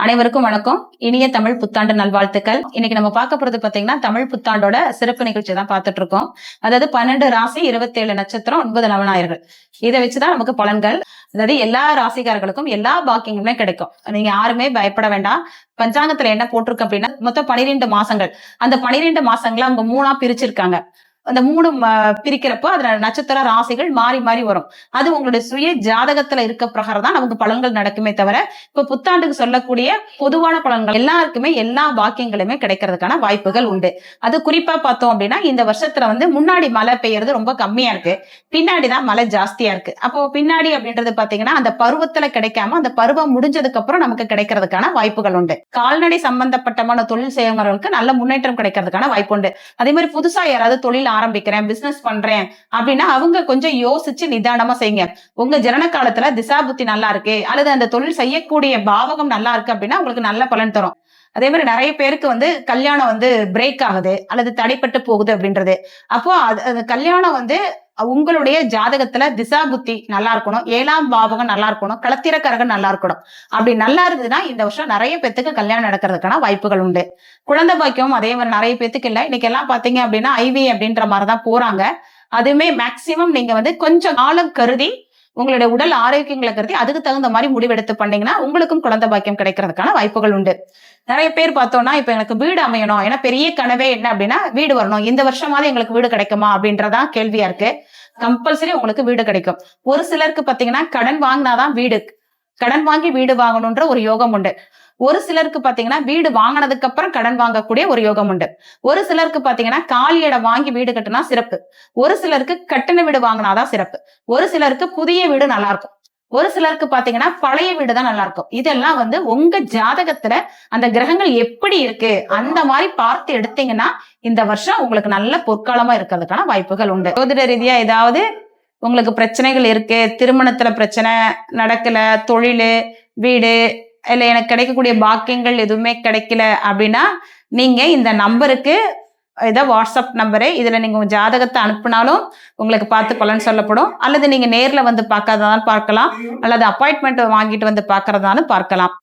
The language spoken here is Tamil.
அனைவருக்கும் வணக்கம். இனிய தமிழ் புத்தாண்டு நல்வாழ்த்துக்கள். இன்னைக்கு நம்ம பார்க்க போறது பாத்தீங்கன்னா தமிழ் புத்தாண்டோட சிறப்பு நிகழ்ச்சி தான் பார்த்துட்டு இருக்கோம். அதாவது 12 ராசி 27 நட்சத்திரம் 9 நவநாயர்கள் இதை வச்சுதான் நமக்கு பலன்கள். அதாவது எல்லா ராசிக்காரர்களுக்கும் எல்லா பாக்கியங்களுமே கிடைக்கும். நீங்க யாருமே பயப்பட வேண்டாம். பஞ்சாங்கத்துல என்ன போட்டிருக்கு அப்படின்னா மொத்தம் 12 மாசங்கள். அந்த 12 மாசங்களை அவங்க 3ஆ பிரிச்சிருக்காங்க. அந்த 3 பிரிக்கிறப்போ அதுல நட்சத்திர ராசிகள் மாறி மாறி வரும். அது உங்களுடைய சுய ஜாதகத்துல இருக்க பிரகாரம் தான் நமக்கு பலன்கள் நடக்குமே தவிர இப்ப புத்தாண்டுக்கு சொல்லக்கூடிய பொதுவான பலன்கள் எல்லாருக்குமே எல்லா பாக்கியங்களுமே கிடைக்கிறதுக்கான வாய்ப்புகள் உண்டு. அது குறிப்பா பார்த்தோம் அப்படின்னா இந்த வருஷத்துல முன்னாடி மழை பெய்யறது ரொம்ப கம்மியா இருக்கு, பின்னாடிதான் மழை ஜாஸ்தியா இருக்கு. அப்போ பின்னாடி அப்படின்றது பாத்தீங்கன்னா அந்த பருவத்துல கிடைக்காம அந்த பருவம் முடிஞ்சதுக்கு அப்புறம் நமக்கு கிடைக்கிறதுக்கான வாய்ப்புகள் உண்டு. கால்நடை சம்பந்தப்பட்டமான தொழில் செய்யறவங்களுக்கு நல்ல முன்னேற்றம் கிடைக்கிறதுக்கான வாய்ப்பு உண்டு. அதே மாதிரி புதுசா யாராவது தொழில் ஆரம்பிக்கிறேன், பிசினஸ் பண்றேன் அப்படின்னா அவங்க கொஞ்சம் யோசிச்சு நிதானமா செய்யுங்க. உங்க ஜனன காலத்துல திசா புத்தி நல்லா இருக்கு அல்லது அந்த தொழில் செய்யக்கூடிய பாவகம் நல்லா இருக்கு அப்படின்னா உங்களுக்கு நல்ல பலன் தரும். அதே மாதிரி நிறைய பேருக்கு கல்யாணம் பிரேக் ஆகுது அல்லது தடைப்பட்டு போகுது அப்படின்றது. அப்போ அது கல்யாணம் உங்களுடைய ஜாதகத்துல திசா புத்தி நல்லா இருக்கணும், 7ஆம் பாவகம் நல்லா இருக்கணும், களத்திரக்காரகம் நல்லா இருக்கணும். அப்படி நல்லா இருந்ததுன்னா இந்த வருஷம் நிறைய பேத்துக்கு கல்யாணம் நடக்கிறதுக்கான வாய்ப்புகள் உண்டு. குழந்தை பாக்கியம் அதே மாதிரி நிறைய பேத்துக்கு இல்லை. இன்னைக்கு எல்லாம் பாத்தீங்க அப்படின்னா ஐவி அப்படின்ற மாதிரிதான் போறாங்க. அதுவுமே மேக்சிமம் நீங்க கொஞ்சம் காலம் கருதி உங்களுடைய உடல் ஆரோக்கியங்களை கருதி அதுக்கு தகுந்த மாதிரி முடிவெடுத்து பண்ணீங்கன்னா உங்களுக்கும் குழந்தை பாக்கியம் கிடைக்கிறதுக்கான வாய்ப்புகள் உண்டு. நிறைய பேர் பார்த்தோம்னா இப்ப எனக்கு வீடு அமையணும், ஏன்னா பெரிய கனவே என்ன அப்படின்னா வீடு வரணும், இந்த வருஷமாவது எங்களுக்கு வீடு கிடைக்குமா அப்படின்றதான் கேள்வியா இருக்கு. கம்பல்சரி உங்களுக்கு வீடு கிடைக்கும். ஒரு சிலருக்கு பாத்தீங்கன்னா கடன் வாங்கினாதான் வீடு, கடன் வாங்கி வீடு வாங்கணும்ன்ற ஒரு யோகம் உண்டு. ஒரு சிலருக்கு பாத்தீங்கன்னா வீடு வாங்கினதுக்கு அப்புறம் கடன் வாங்கக்கூடிய ஒரு யோகம் உண்டு. ஒரு சிலருக்கு பாத்தீங்கன்னா காலி இடம் வாங்கி வீடு கட்டினா சிறப்பு. ஒரு சிலருக்கு கட்டின வீடு வாங்கினாதான் சிறப்பு. ஒரு சிலருக்கு புதிய வீடு நல்லா இருக்கும். ஒரு சிலருக்கு பாத்தீங்கன்னா பழைய வீடு தான் நல்லா இருக்கும். இதெல்லாம் உங்க ஜாதகத்துல அந்த கிரகங்கள் எப்படி இருக்கு அந்த மாதிரி பார்த்து எடுத்தீங்கன்னா இந்த வருஷம் உங்களுக்கு நல்ல பொற்காலமா இருக்கிறதுக்கான வாய்ப்புகள் உண்டு. ஜோதிட ரீதியா ஏதாவது உங்களுக்கு பிரச்சனைகள் இருக்கு, திருமணத்துல பிரச்சனை நடக்கல, தொழில், வீடு இல்ல எனக்கு கிடைக்கக்கூடிய பாக்கியங்கள் எதுவுமே கிடைக்கல அப்படின்னா நீங்க இந்த நம்பருக்கு இதான் வாட்ஸ்அப் நம்பரு, இதுல நீங்க உங்க ஜாதகத்தை அனுப்பினாலும் உங்களுக்கு பார்த்து பலன் சொல்லப்படும். அல்லது நீங்க நேர்ல பார்க்கறதாலும் பார்க்கலாம், அல்லது அப்பாயின்மெண்ட் வாங்கிட்டு பார்க்கறதாலும் பார்க்கலாம்.